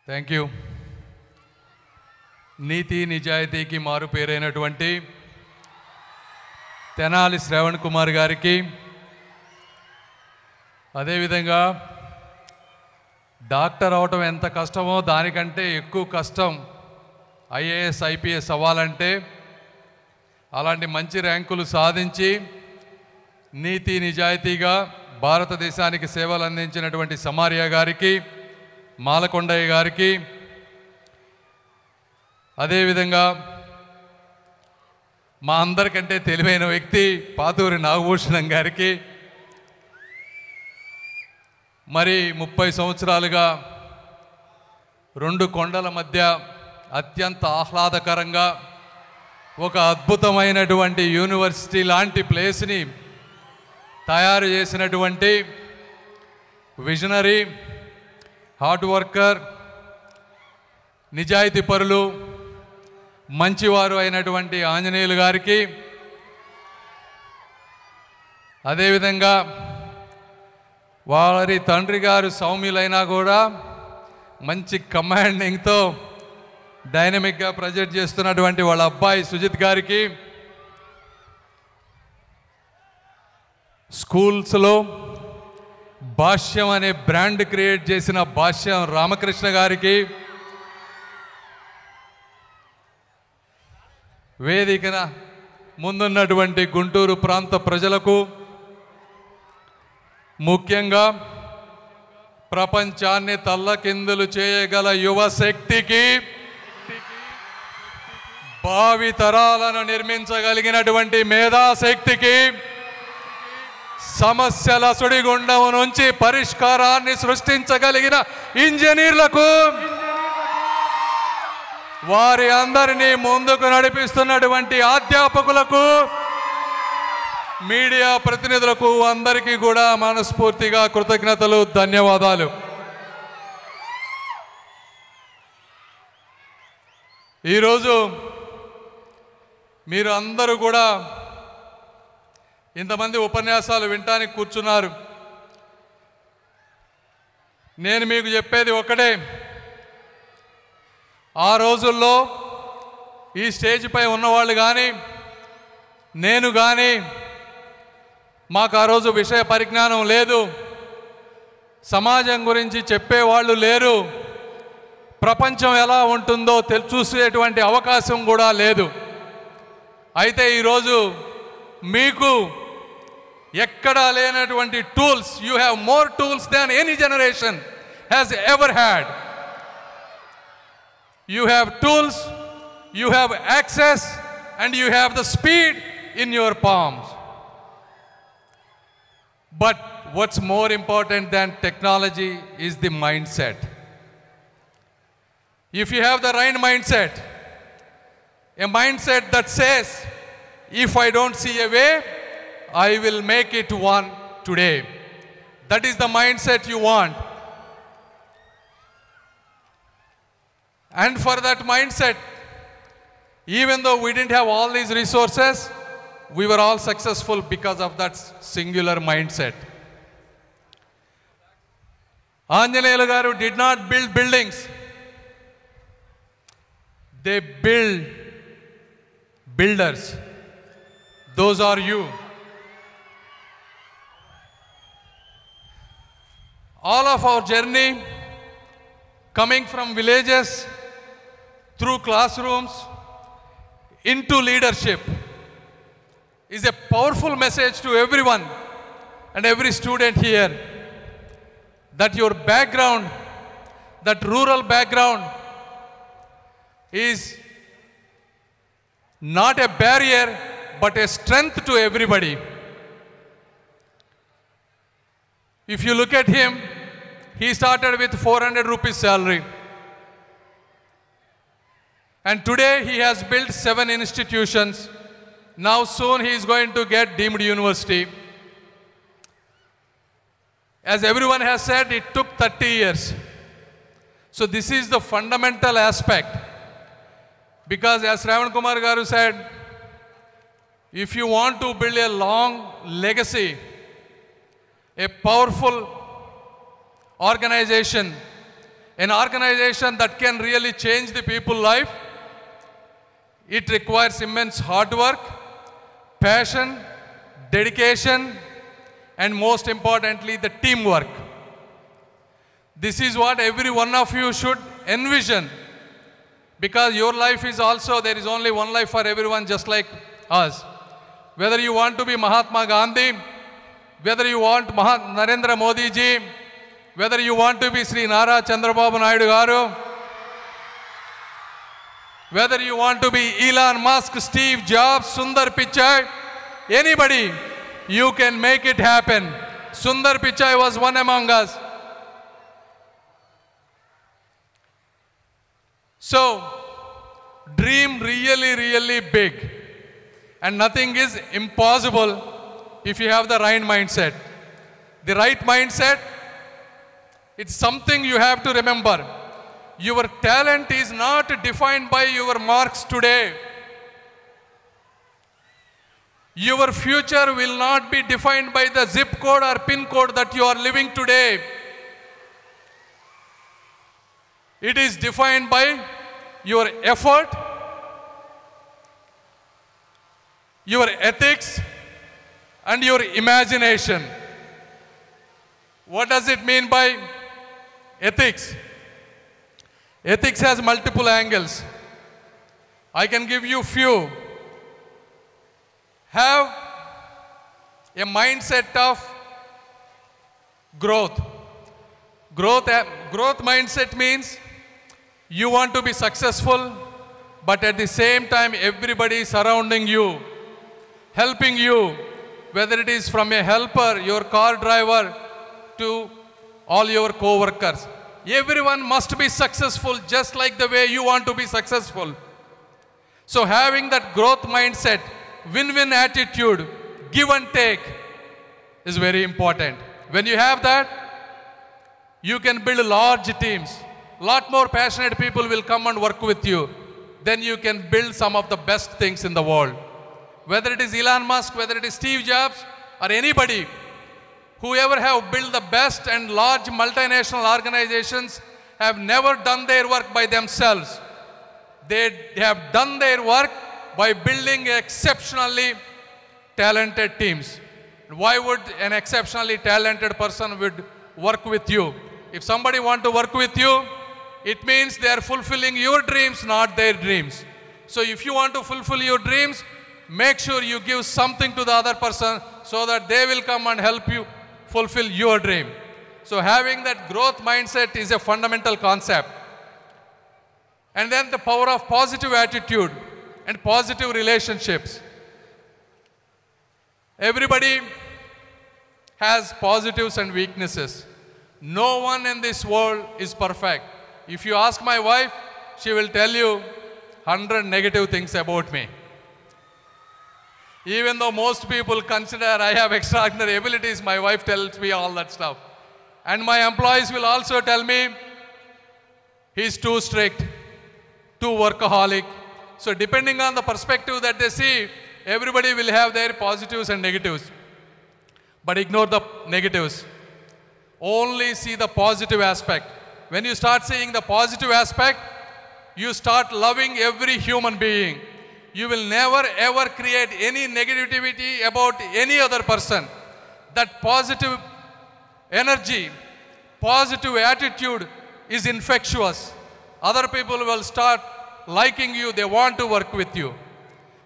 Thank you. నీతి నిజాయితీకి మారు పేరైనటువంటి తెనాలి శ్రవణ్ కుమార్ గారికి, అదేవిధంగా డాక్టర్ అవటం ఎంత కష్టమో దానికంటే ఎక్కువ కష్టం ఐఏఎస్ ఐపీఎస్ అవ్వాలంటే, అలాంటి మంచి ర్యాంకులు సాధించి నీతి నిజాయితీగా భారతదేశానికి సేవలు అందించినటువంటి సమారియా గారికి, మాలకొండయ్య గారికి, అదేవిధంగా మా అందరికంటే తెలివైన వ్యక్తి పాతూరి నాగభూషణం గారికి, మరి 30 సంవత్సరాలుగా రెండు కొండల మధ్య అత్యంత ఆహ్లాదకరంగా ఒక అద్భుతమైనటువంటి యూనివర్సిటీ లాంటి ప్లేస్ని తయారు చేసినటువంటి విజనరీ, హార్డ్ వర్కర్, నిజాయితీ పరులు, మంచివారు అయినటువంటి ఆంజనేయులు గారికి, అదేవిధంగా వారి తండ్రి గారు సౌమ్యులైనా కూడా మంచి కమాండింగ్తో డైనమిక్గా ప్రజెంట్ చేస్తున్నటువంటి వాళ్ళ అబ్బాయి సుజిత్ గారికి, స్కూల్స్లో భాష్యం అనే బ్రాండ్ క్రియేట్ చేసిన భాష్యం రామకృష్ణ గారికి, వేదికన ముందున్నటువంటి గుంటూరు ప్రాంత ప్రజలకు, ముఖ్యంగా ప్రపంచాన్ని తల్లకిందులు చేయగల యువ శక్తికి, భావి తరాలను నిర్మించగలిగినటువంటి మేధాశక్తికి, సమస్యల సుడిగుండం నుంచి పరిష్కారాన్ని సృష్టించగలిగిన ఇంజనీర్లకు, వారి అందరినీ ముందుకు నడిపిస్తున్నటువంటి అధ్యాపకులకు, మీడియా ప్రతినిధులకు అందరికీ కూడా మనస్ఫూర్తిగా కృతజ్ఞతలు, ధన్యవాదాలు. ఈరోజు మీరు అందరూ కూడా ఇంతమంది ఉపన్యాసాలు వినటానికి కూర్చున్నారు. నేను మీకు చెప్పేది ఒకటే, ఆ రోజుల్లో ఈ స్టేజ్ పై ఉన్నవాళ్ళు కానీ, నేను కానీ, మాకు ఆ రోజు విషయ పరిజ్ఞానం లేదు, సమాజం గురించి చెప్పేవాళ్ళు లేరు, ప్రపంచం ఎలా ఉంటుందో చూసేటువంటి అవకాశం కూడా లేదు. అయితే ఈరోజు మీకు ఎక్కడా లేనటువంటి tools, you have more tools than any generation has ever had. You have tools, you have access, and you have the speed in your palms. But what's more important than technology is the mindset. If you have the right mindset, a mindset that says, if I don't see a way, I will make it one today. That is the mindset you want. And for that mindset, even though we didn't have all these resources, we were all successful because of that singular mindset. Anjaneyulu garu did not build buildings. They build builders. Those are you. All of our journey, coming from villages, through classrooms, into leadership, is a powerful message to everyone and every student here, that your background, that rural background, is not a barrier but a strength to everybody. If you look at him, he started with 400 rupees salary. And today he has built 7 institutions. Now soon he is going to get deemed university. As everyone has said, it took 30 years. So this is the fundamental aspect. Because as Ravana Kumar Garu said, if you want to build a long legacy, a powerful organization, an organization that can really change the people's life, it requires immense hard work, passion, dedication, and most importantly, the teamwork. This is what every one of you should envision, because your life is also, there is only one life for everyone just like us. Whether you want to be Mahatma Gandhi, whether you want Narendra Modi ji, whether you want to be Sri Nara Chandrababu Naidu garu, whether you want to be Elon Musk, Steve Jobs, Sundar Pichai, anybody, you can make it happen. Sundar Pichai was one among us. So, dream really, really big. And nothing is impossible if you have the right mindset. The right mindset, it's something you have to remember. Your talent is not defined by your marks today. Your future will not be defined by the zip code or pin code that you are living today. It is defined by your effort, your ethics, and your imagination. What does it mean by ethics? Ethics has multiple angles. I can give you few. Have a mindset of growth. Growth mindset means you want to be successful, but at the same time everybody surrounding you, helping you, whether it is from a helper, your car driver, to all your co-workers. Everyone must be successful just like the way you want to be successful. So having that growth mindset, win-win attitude, give and take is very important. When you have that, you can build large teams. Lot more passionate people will come and work with you. Then you can build some of the best things in the world. Whether it is Elon Musk, whether it is Steve Jobs, or anybody, whoever have built the best and large multinational organizations have never done their work by themselves. They have done their work by building exceptionally talented teams. Why would an exceptionally talented person would work with you? If somebody want to work with you, it means they are fulfilling your dreams, not their dreams. So if you want to fulfill your dreams, make sure you give something to the other person so that they will come and help you fulfill your dream. So having that growth mindset is a fundamental concept. And then the power of positive attitude and positive relationships. Everybody has positives and weaknesses. No one in this world is perfect. If you ask my wife, she will tell you 100 negative things about me. Even though most people consider I have extraordinary abilities, my wife tells me all that stuff. And my employees will also tell me, he's too strict, too workaholic. So depending on the perspective that they see, everybody will have their positives and negatives. But ignore the negatives. Only see the positive aspect. When you start seeing the positive aspect, you start loving every human being. You will never ever create any negativity about any other person. That positive energy, positive attitude is infectious. Other people will start liking you, they want to work with you.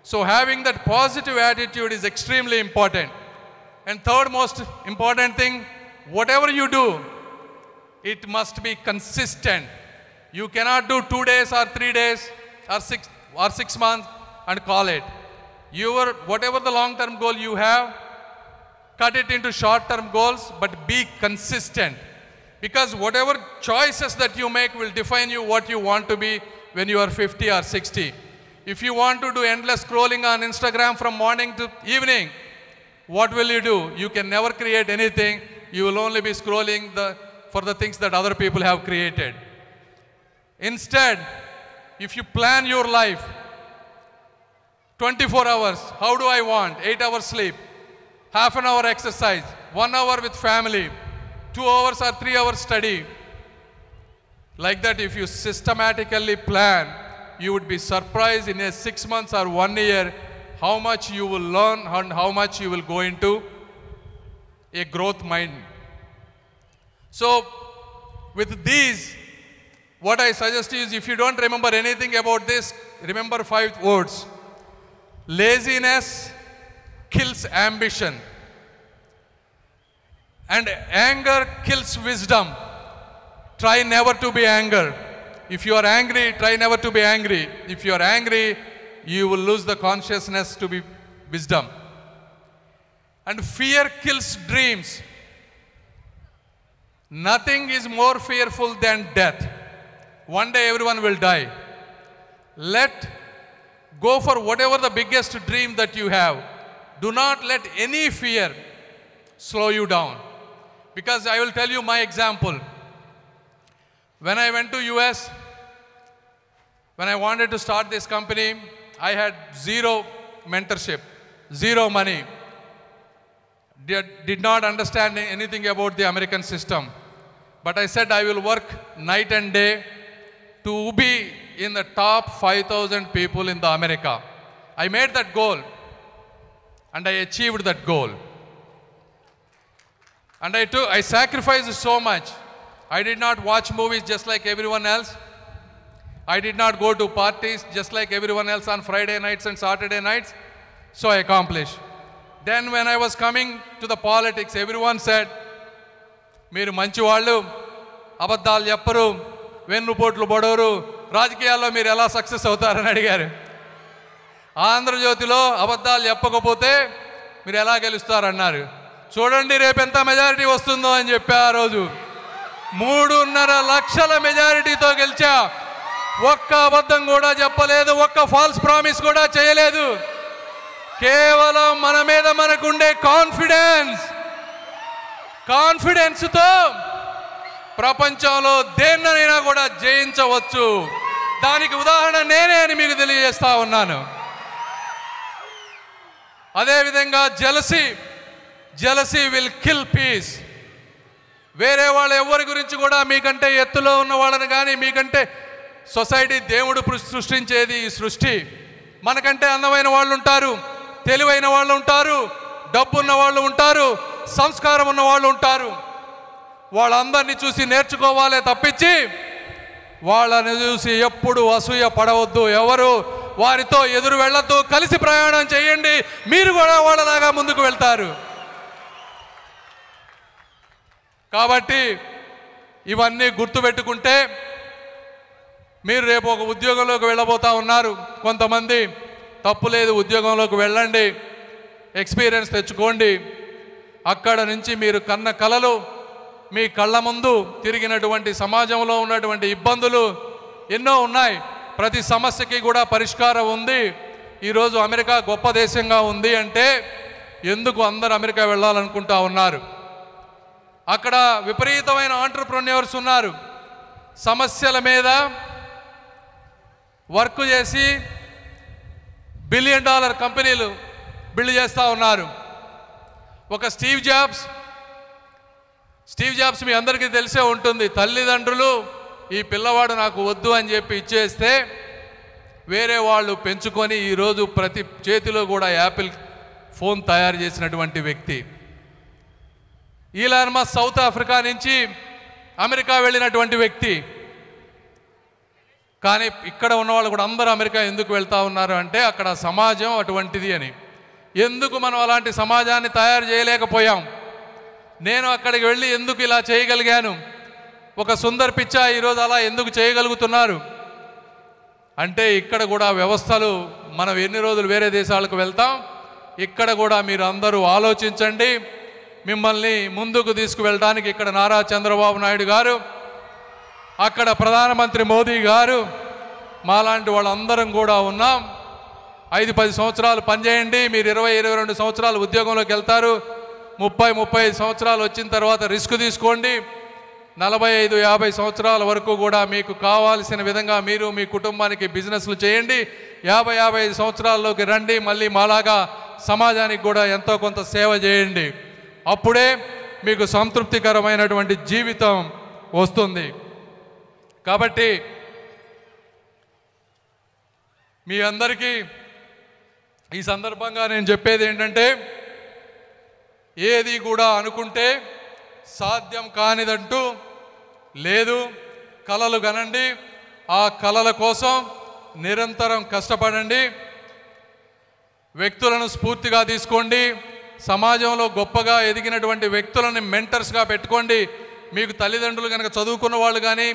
So having that positive attitude is extremely important. And third most important thing, whatever you do, it must be consistent. You cannot do 2 days or 3 days or 6 months and call it. Whatever the long-term goal you have, cut it into short-term goals, but be consistent. Because whatever choices that you make will define you what you want to be when you are 50 or 60. If you want to do endless scrolling on Instagram from morning to evening, what will you do? You can never create anything. You will only be scrolling for the things that other people have created. Instead, if you plan your life, 24 hours, how do I want? 8 hours sleep, half an hour exercise, 1 hour with family, 2 hours or 3 hours study, Like that, if you systematically plan, you would be surprised in a 6 months or 1 year how much you will learn and how much you will go into a growth mind. So, with these, what I suggest is, if you don't remember anything about this, remember 5 words. Laziness kills ambition, and anger kills wisdom. Try never to be angry. If you are angry, try never to be angry. If you are angry, you will lose the consciousness to be wisdom. And fear kills dreams. Nothing is more fearful than death. One day everyone will die. Go for whatever the biggest dream that you have. Do not let any fear slow you down. Because I will tell you my example. When I went to US, when I wanted to start this company, I had zero mentorship, zero money. Did not understand anything about the American system. But I said I will work night and day to be in the top 5,000 people in the America. I made that goal and I achieved that goal. And I sacrificed so much. I did not watch movies just like everyone else. I did not go to parties just like everyone else on Friday nights and Saturday nights. So I accomplished. Then when I was coming to the politics, everyone said, "Meeru manchi vallu, abaddalu chepparu, వెన్నుపోట్లు పడోరు, రాజకీయాల్లో మీరు ఎలా success అవుతారని అడిగారు. ఆంధ్రజ్యోతిలో అబద్ధాలు చెప్పకపోతే మీరు ఎలా గెలుస్తారన్నారు. చూడండి రేపు ఎంత మెజారిటీ వస్తుందో అని చెప్పా. ఆ రోజు 3.5 లక్షల మెజారిటీతో గెలిచా. ఒక్క అబద్ధం కూడా చెప్పలేదు, ఒక్క ఫాల్స్ ప్రామిస్ కూడా చేయలేదు. కేవలం మన మీద మనకుండే కాన్ఫిడెన్స్తో ప్రపంచంలో దేన్నైనా కూడా జయించవచ్చు. దానికి ఉదాహరణ నేనే అని మీకు తెలియజేస్తా ఉన్నాను. అదేవిధంగా జెలసీ విల్ కిల్ పీస్. వేరే వాళ్ళు ఎవరి గురించి కూడా మీకంటే ఎత్తులో ఉన్న వాళ్ళని కానీ, మీకంటే సొసైటీ దేవుడు సృష్టించేది ఈ సృష్టి. మనకంటే అందమైన వాళ్ళు ఉంటారు, తెలివైన వాళ్ళు ఉంటారు, డబ్బున్న వాళ్ళు ఉంటారు, సంస్కారం ఉన్న వాళ్ళు ఉంటారు. వాళ్ళందరినీ చూసి నేర్చుకోవాలే తప్పించి వాళ్ళని చూసి ఎప్పుడు అసూయ పడవద్దు. ఎవరు వారితో ఎదురు వెళ్ళొద్దు. కలిసి ప్రయాణం చేయండి, మీరు కూడా వాళ్ళలాగా ముందుకు వెళ్తారు. కాబట్టి ఇవన్నీ గుర్తుపెట్టుకుంటే, మీరు రేపు ఒక ఉద్యోగంలోకి వెళ్ళబోతా ఉన్నారు. కొంతమంది తప్పులేదు, ఉద్యోగంలోకి వెళ్ళండి, ఎక్స్పీరియన్స్ తెచ్చుకోండి. అక్కడ నుంచి మీరు కన్న కలలు, మీ కళ్ళ ముందు తిరిగినటువంటి సమాజంలో ఉన్నటువంటి ఇబ్బందులు ఎన్నో ఉన్నాయి. ప్రతి సమస్యకి కూడా పరిష్కారం ఉంది. ఈరోజు అమెరికా గొప్ప దేశంగా ఉంది అంటే ఎందుకు అందరూ అమెరికా వెళ్ళాలనుకుంటా ఉన్నారు? అక్కడ విపరీతమైన ఆంట్రప్రెన్యూర్స్ ఉన్నారు. సమస్యల మీద వర్క్ చేసి $1 బిలియన్ కంపెనీలు బిల్డ్ చేస్తూ ఉన్నారు. ఒక స్టీవ్ జాబ్స్ మీ అందరికీ తెలిసే ఉంటుంది. తల్లిదండ్రులు ఈ పిల్లవాడు నాకు వద్దు అని చెప్పి ఇచ్చేస్తే వేరే వాళ్ళు పెంచుకొని ఈరోజు ప్రతి చేతిలో కూడా యాపిల్ ఫోన్ తయారు చేసినటువంటి వ్యక్తి. ఈలాన్ మస్క్ సౌత్ ఆఫ్రికా నుంచి అమెరికా వెళ్ళినటువంటి వ్యక్తి. కానీ ఇక్కడ ఉన్న వాళ్ళు కూడా అందరూ అమెరికా ఎందుకు వెళ్తూ ఉన్నారు అంటే అక్కడ సమాజం అటువంటిది అని. ఎందుకు మనం అలాంటి సమాజాన్ని తయారు చేయలేకపోయాం? నేను అక్కడికి వెళ్ళి ఎందుకు ఇలా చేయగలిగాను? ఒక సుందర్ పిచ్చా ఈరోజు అలా ఎందుకు చేయగలుగుతున్నారు అంటే ఇక్కడ కూడా వ్యవస్థలు, మనం ఎన్ని రోజులు వేరే దేశాలకు వెళ్తాం, ఇక్కడ కూడా మీరు అందరూ ఆలోచించండి. మిమ్మల్ని ముందుకు తీసుకువెళ్ళడానికి ఇక్కడ నారా చంద్రబాబు నాయుడు గారు, అక్కడ ప్రధానమంత్రి మోదీ గారు, మాలాంటి వాళ్ళందరం కూడా ఉన్నాం. 5-10 సంవత్సరాలు పనిచేయండి, మీరు 20-22 సంవత్సరాలు ఉద్యోగంలోకి వెళ్తారు. 30-35 సంవత్సరాలు వచ్చిన తర్వాత రిస్క్ తీసుకోండి. 45-50 సంవత్సరాల వరకు కూడా మీకు కావాల్సిన విధంగా మీరు మీ కుటుంబానికి బిజినెస్లు చేయండి. 50-55 సంవత్సరాల్లోకి రండి, మళ్ళీ మాలాగా సమాజానికి కూడా ఎంతో కొంత సేవ చేయండి. అప్పుడే మీకు సంతృప్తికరమైనటువంటి జీవితం వస్తుంది. కాబట్టి మీ అందరికీ ఈ సందర్భంగా నేను చెప్పేది ఏంటంటే, ఏది కూడా అనుకుంటే సాధ్యం కానిదంటూ లేదు. కలలు కనండి, ఆ కలల కోసం నిరంతరం కష్టపడండి, వ్యక్తులను స్ఫూర్తిగా తీసుకోండి, సమాజంలో గొప్పగా ఎదిగినటువంటి వ్యక్తులని మెంటర్స్గా పెట్టుకోండి. మీకు తల్లిదండ్రులు కనుక చదువుకున్న వాళ్ళు కానీ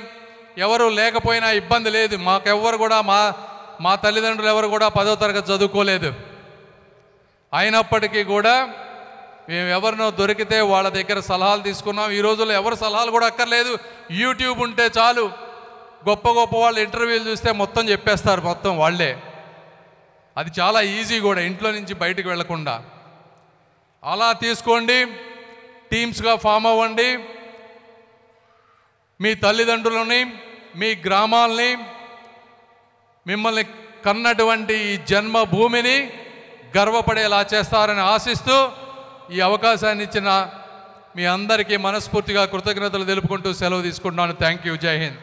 ఎవరు లేకపోయినా ఇబ్బంది లేదు. మాకెవ్వరు కూడా మా తల్లిదండ్రులు ఎవరు కూడా 10వ తరగతి చదువుకోలేదు. అయినప్పటికీ కూడా మేము ఎవరినో దొరికితే వాళ్ళ దగ్గర సలహాలు తీసుకున్నాం. ఈ రోజుల్లో ఎవరు సలహాలు కూడా అక్కర్లేదు, యూట్యూబ్ ఉంటే చాలు. గొప్ప గొప్ప వాళ్ళు ఇంటర్వ్యూలు చూస్తే మొత్తం చెప్పేస్తారు, మొత్తం వాళ్ళే. అది చాలా ఈజీ కూడా, ఇంట్లో నుంచి బయటకు వెళ్లకుండా. అలా తీసుకోండి, టీమ్స్గా ఫామ్ అవ్వండి. మీ తల్లిదండ్రులని, మీ గ్రామాలని, మిమ్మల్ని కన్నటువంటి ఈ జన్మభూమిని గర్వపడేలా చేస్తారని ఆశిస్తూ ఈ అవకాశాన్ని ఇచ్చిన మీ అందరికీ మనస్ఫూర్తిగా కృతజ్ఞతలు తెలుపుకుంటూ సెలవు తీసుకుంటున్నాను. Thank you. జై హింద్.